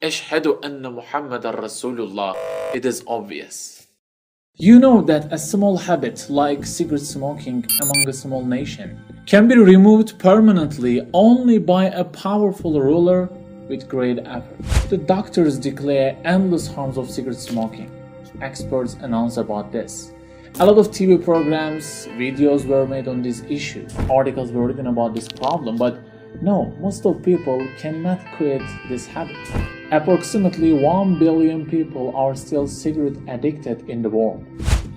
Ashhadu anna Muhammadan Rasulullah. It is obvious. You know that a small habit like cigarette smoking among a small nation can be removed permanently only by a powerful ruler with great effort. The doctors declare endless harms of cigarette smoking. Experts announce about this. A lot of TV programs, videos were made on this issue. Articles were written about this problem, but no, most of people cannot quit this habit. Approximately 1 billion people are still cigarette addicted in the world.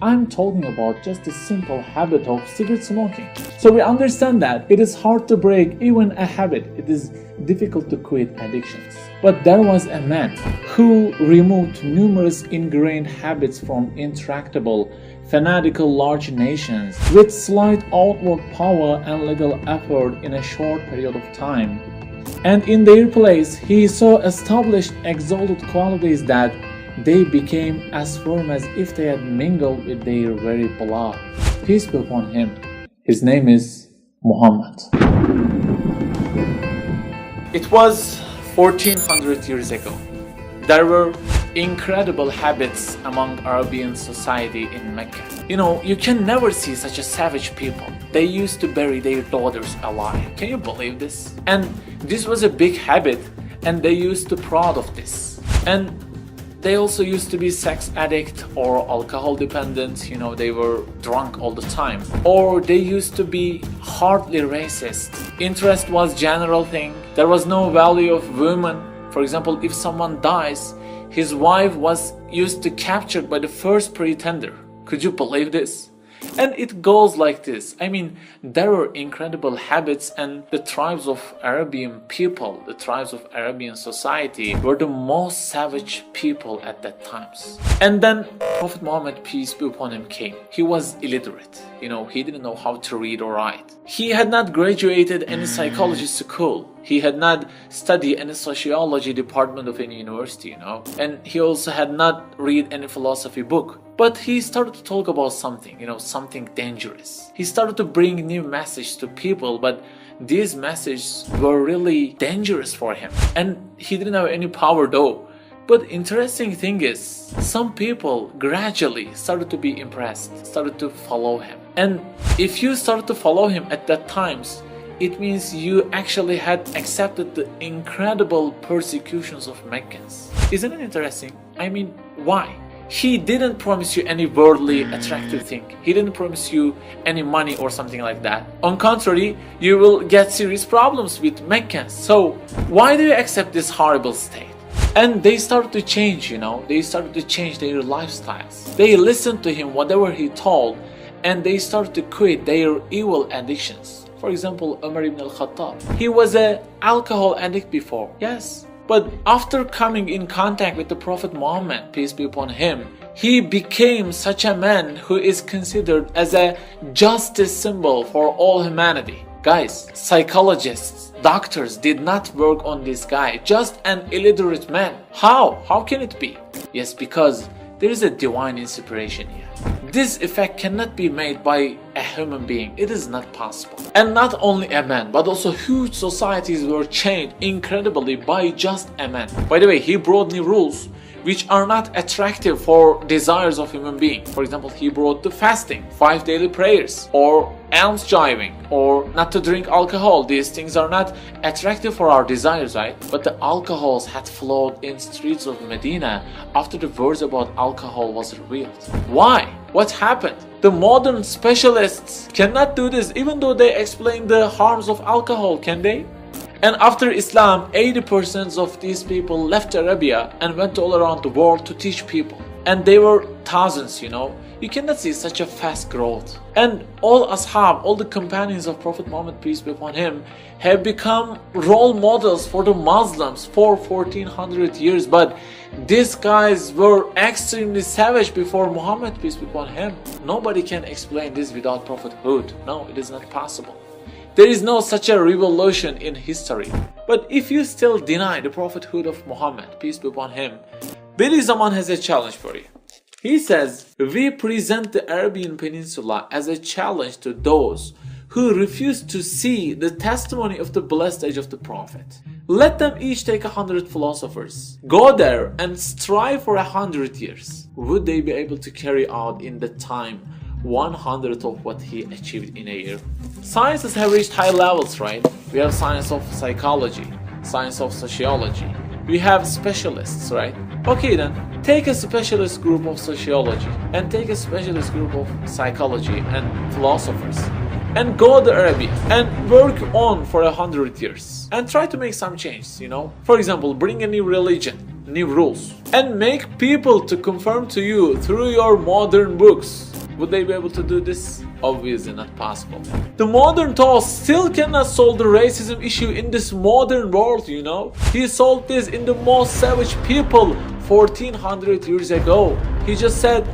I'm talking about just the simple habit of cigarette smoking. So we understand that it is hard to break even a habit. It is difficult to quit addictions. But there was a man who removed numerous ingrained habits from intractable, fanatical large nations with slight outward power and legal effort in a short period of time. And in their place, he so established exalted qualities that they became as firm as if they had mingled with their very blood. Peace be upon him. His name is Mohammed. It was 1400 years ago. There were incredible habits among Arabian society in Mecca. You know, you can never see such a savage people. They used to bury their daughters alive. Can you believe this? And this was a big habit, and they used to proud of this. And they also used to be sex addict or alcohol dependent. You know, they were drunk all the time. Or they used to be hardly racist. Interest was general thing. There was no value of women. For example, if someone dies, his wife was used to captured by the first pretender. Could you believe this? And it goes like this. I mean, there were incredible habits, and the tribes of Arabian people, the tribes of Arabian society were the most savage people at that times. And then Prophet Muhammad, peace be upon him, came. He was illiterate. You know, he didn't know how to read or write. He had not graduated any psychology school. He had not studied any sociology department of any university, you know. And he also had not read any philosophy book. But he started to talk about something, you know, something dangerous. He started to bring new message to people, but these messages were really dangerous for him. And he didn't have any power though. But interesting thing is, some people gradually started to be impressed, started to follow him. And if you started to follow him at that times, it means you actually had accepted the incredible persecutions of Meccans. Isn't it interesting? I mean, why? He didn't promise you any worldly attractive thing. He didn't promise you any money or something like that. On contrary, you will get serious problems with Meccans. So why do you accept this horrible state? And they started to change, you know. They started to change their lifestyles. They listened to him, whatever he told, and they started to quit their evil addictions. For example, Umar ibn al-Khattab. He was an alcohol addict before. Yes. But after coming in contact with the Prophet Muhammad, peace be upon him, he became such a man who is considered as a justice symbol for all humanity. Guys, psychologists, doctors did not work on this guy, just an illiterate man. How? How can it be? Yes, because there is a divine inspiration here. This effect cannot be made by a human being. It is not possible. And not only a man, but also huge societies were changed incredibly by just a man. By the way, he brought new rules which are not attractive for desires of human beings. For example, he brought the fasting, 5 daily prayers, or alms jiving, or not to drink alcohol. These things are not attractive for our desires, right? But the alcohols had flowed in streets of Medina after the words about alcohol was revealed. Why? What happened? The modern specialists cannot do this, even though they explain the harms of alcohol, can they? And after Islam, 80% of these people left Arabia and went all around the world to teach people. And they were thousands, you know. You cannot see such a fast growth. And all ashab, all the companions of Prophet Muhammad, peace be upon him, have become role models for the Muslims for 1400 years. But these guys were extremely savage before Muhammad, peace be upon him. Nobody can explain this without prophethood. No, it is not possible. There is no such a revolution in history. But if you still deny the prophethood of Muhammad, peace be upon him, Billy Zaman has a challenge for you. He says, we present the Arabian Peninsula as a challenge to those who refuse to see the testimony of the blessed age of the Prophet. Let them each take 100 philosophers, go there and strive for 100 years. Would they be able to carry out in the time 100 of what he achieved in a year? Sciences have reached high levels, right? We have science of psychology, science of sociology. We have specialists, right? Okay then, take a specialist group of sociology and take a specialist group of psychology and philosophers and go to Arabia and work on for 100 years and try to make some changes, For example, bring a new religion, new rules, and make people to conform to you through your modern books. Would they be able to do this? Obviously not possible. The modern thought still cannot solve the racism issue in this modern world, He solved this in the most savage people 1400 years ago. He just said,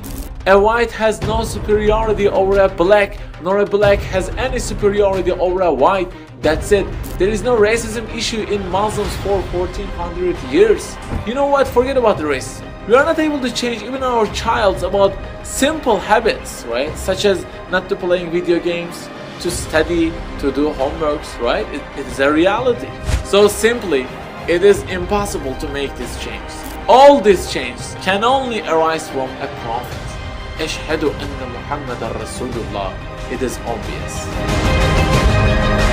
a white has no superiority over a black, nor a black has any superiority over a white. That's it. There is no racism issue in Muslims for 1400 years. You know what? Forget about the racism. We are not able to change even our childs about simple habits, right? Such as not to playing video games, to study, to do homeworks, right? It is a reality. So simply, it is impossible to make this change. All these changes can only arise from a prophet. Ashhadu anna Muhammadan Rasulullah. It is obvious.